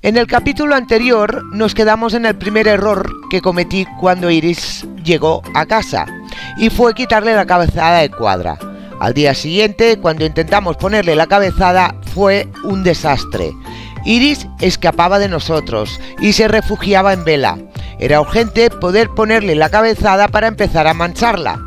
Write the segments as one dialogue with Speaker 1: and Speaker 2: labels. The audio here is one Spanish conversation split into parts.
Speaker 1: En el capítulo anterior nos quedamos en el primer error que cometí cuando Iris llegó a casa, y fue quitarle la cabezada de Cuadra. Al día siguiente, cuando intentamos ponerle la cabezada, fue un desastre. Iris escapaba de nosotros y se refugiaba en Bella. Era urgente poder ponerle la cabezada para empezar a mancharla.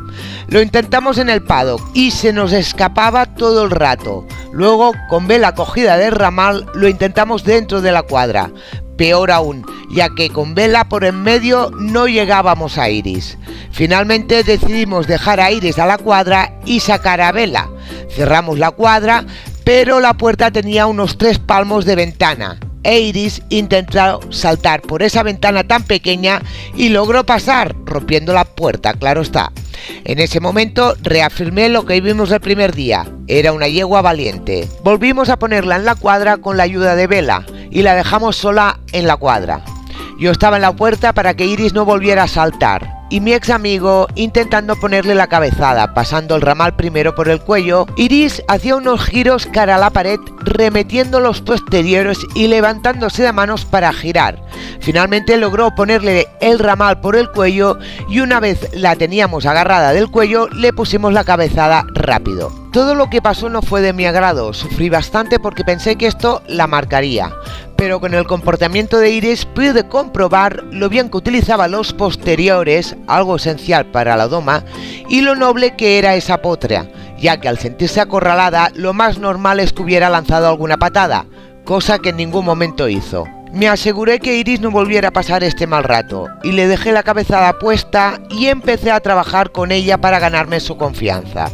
Speaker 1: Lo intentamos en el paddock y se nos escapaba todo el rato. Luego, con Bella cogida del ramal, lo intentamos dentro de la cuadra. Peor aún, ya que con Bella por en medio no llegábamos a Iris. Finalmente decidimos dejar a Iris a la cuadra y sacar a Bella. Cerramos la cuadra, pero la puerta tenía unos 3 palmos de ventana. Iris intentó saltar por esa ventana tan pequeña y logró pasar, rompiendo la puerta, claro está. En ese momento reafirmé lo que vimos el primer día. Era una yegua valiente. Volvimos a ponerla en la cuadra con la ayuda de Bella y la dejamos sola en la cuadra. Yo estaba en la puerta para que Iris no volviera a saltar, y mi ex amigo intentando ponerle la cabezada, pasando el ramal primero por el cuello. Iris hacía unos giros cara a la pared, remetiendo los posteriores y levantándose de manos para girar. Finalmente logró ponerle el ramal por el cuello y una vez la teníamos agarrada del cuello, le pusimos la cabezada rápido. Todo lo que pasó no fue de mi agrado, sufrí bastante porque pensé que esto la marcaría. Pero con el comportamiento de Iris pude comprobar lo bien que utilizaba los posteriores, algo esencial para la doma, y lo noble que era esa potra, ya que al sentirse acorralada lo más normal es que hubiera lanzado alguna patada, cosa que en ningún momento hizo. Me aseguré que Iris no volviera a pasar este mal rato, y le dejé la cabezada puesta y empecé a trabajar con ella para ganarme su confianza.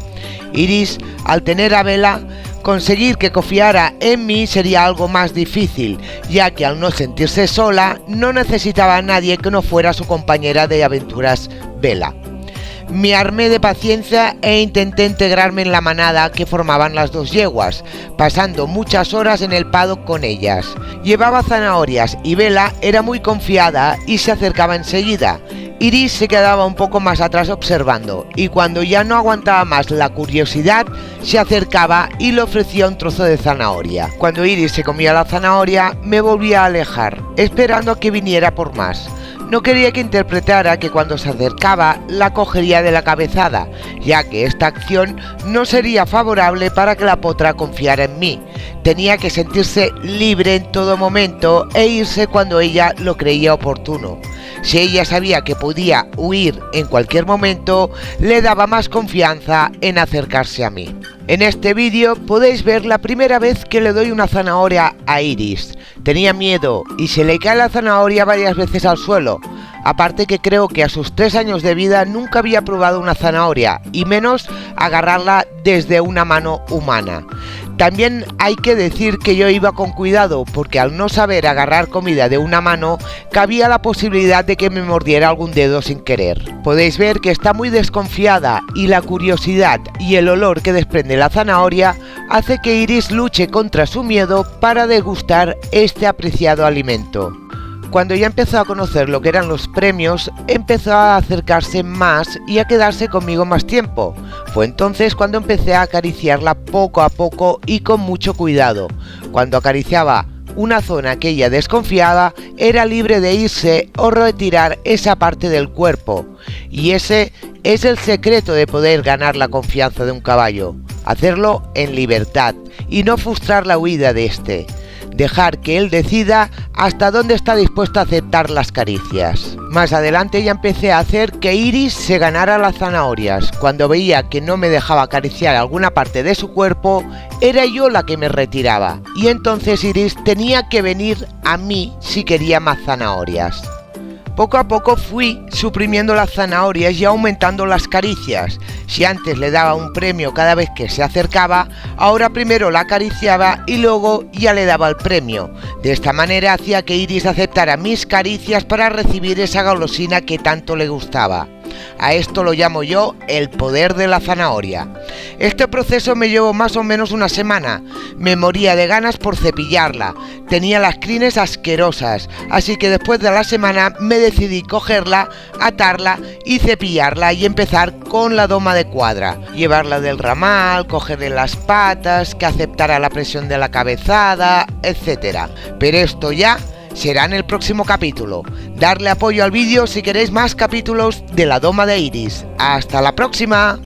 Speaker 1: Iris, al tener a Bella, conseguir que confiara en mí sería algo más difícil, ya que al no sentirse sola, no necesitaba a nadie que no fuera su compañera de aventuras Bella. Me armé de paciencia e intenté integrarme en la manada que formaban las 2 yeguas, pasando muchas horas en el paddock con ellas. Llevaba zanahorias y Bella era muy confiada y se acercaba enseguida. Iris se quedaba un poco más atrás observando, y cuando ya no aguantaba más la curiosidad, se acercaba y le ofrecía un trozo de zanahoria. Cuando Iris se comía la zanahoria, me volvía a alejar, esperando a que viniera por más. No quería que interpretara que cuando se acercaba la cogería de la cabezada, ya que esta acción no sería favorable para que la potra confiara en mí. Tenía que sentirse libre en todo momento e irse cuando ella lo creía oportuno. Si ella sabía que podía huir en cualquier momento, le daba más confianza en acercarse a mí. En este vídeo podéis ver la primera vez que le doy una zanahoria a Iris. Tenía miedo y se le cae la zanahoria varias veces al suelo. Aparte que creo que a sus 3 años de vida nunca había probado una zanahoria, y menos agarrarla desde una mano humana. También hay que decir que yo iba con cuidado, porque al no saber agarrar comida de una mano, cabía la posibilidad de que me mordiera algún dedo sin querer. Podéis ver que está muy desconfiada, y la curiosidad y el olor que desprende la zanahoria hace que Iris luche contra su miedo para degustar este apreciado alimento. Cuando ya empezó a conocer lo que eran los premios, empezó a acercarse más y a quedarse conmigo más tiempo. Fue entonces cuando empecé a acariciarla poco a poco y con mucho cuidado. Cuando acariciaba una zona que ella desconfiaba, era libre de irse o retirar esa parte del cuerpo. Y ese es el secreto de poder ganar la confianza de un caballo. Hacerlo en libertad y no frustrar la huida de este. Dejar que él decida hasta dónde está dispuesto a aceptar las caricias. Más adelante ya empecé a hacer que Iris se ganara las zanahorias. Cuando veía que no me dejaba acariciar alguna parte de su cuerpo, era yo la que me retiraba. Y entonces Iris tenía que venir a mí si quería más zanahorias. Poco a poco fui suprimiendo las zanahorias y aumentando las caricias. Si antes le daba un premio cada vez que se acercaba, ahora primero la acariciaba y luego ya le daba el premio. De esta manera hacía que Iris aceptara mis caricias para recibir esa golosina que tanto le gustaba. A esto lo llamo yo el poder de la zanahoria. Este proceso me llevó más o menos una semana. Me moría de ganas por cepillarla. Tenía las crines asquerosas, así que después de la semana me decidí cogerla, atarla y cepillarla y empezar con la doma de cuadra. Llevarla del ramal, cogerle las patas, que aceptara la presión de la cabezada, etc. Pero esto ya será en el próximo capítulo. Darle apoyo al vídeo si queréis más capítulos de la doma de Iris. ¡Hasta la próxima!